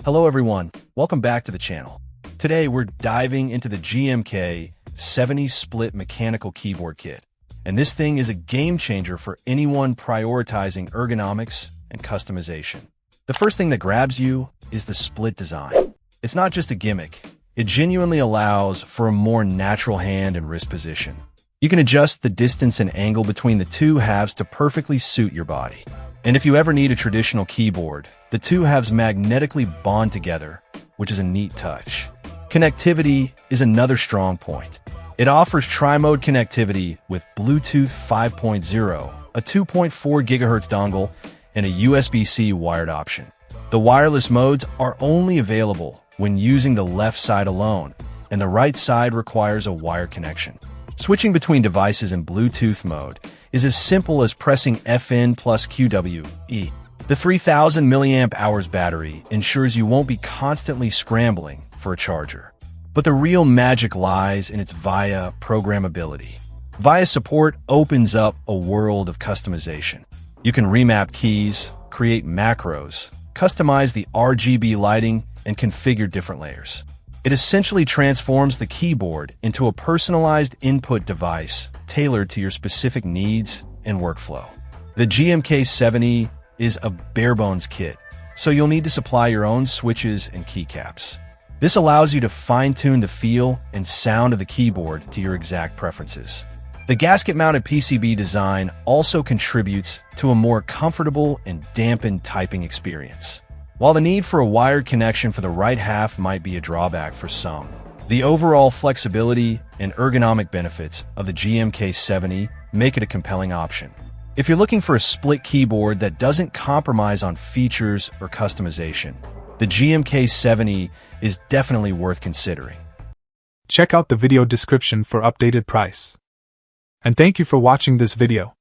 Hello everyone, welcome back to the channel. Today we're diving into the GMK70 split mechanical keyboard kit. And this thing is a game changer for anyone prioritizing ergonomics and customization. The first thing that grabs you is the split design. It's not just a gimmick, it genuinely allows for a more natural hand and wrist position. You can adjust the distance and angle between the two halves to perfectly suit your body. And if you ever need a traditional keyboard, the two halves magnetically bond together, which is a neat touch. Connectivity is another strong point. It offers tri-mode connectivity with Bluetooth 5.0, a 2.4 GHz dongle, and a USB-C wired option. The wireless modes are only available when using the left side alone, and the right side requires a wire connection. Switching between devices in Bluetooth mode is as simple as pressing FN plus QWE. The 3000 mAh battery ensures you won't be constantly scrambling for a charger. But the real magic lies in its VIA programmability. VIA support opens up a world of customization. You can remap keys, create macros, customize the RGB lighting, and configure different layers. It essentially transforms the keyboard into a personalized input device tailored to your specific needs and workflow. The GMK70 is a bare-bones kit, so you'll need to supply your own switches and keycaps. This allows you to fine-tune the feel and sound of the keyboard to your exact preferences. The gasket-mounted PCB design also contributes to a more comfortable and dampened typing experience. While the need for a wired connection for the right half might be a drawback for some, the overall flexibility and ergonomic benefits of the GMK70 make it a compelling option. If you're looking for a split keyboard that doesn't compromise on features or customization, the GMK70 is definitely worth considering. Check out the video description for updated price. And thank you for watching this video.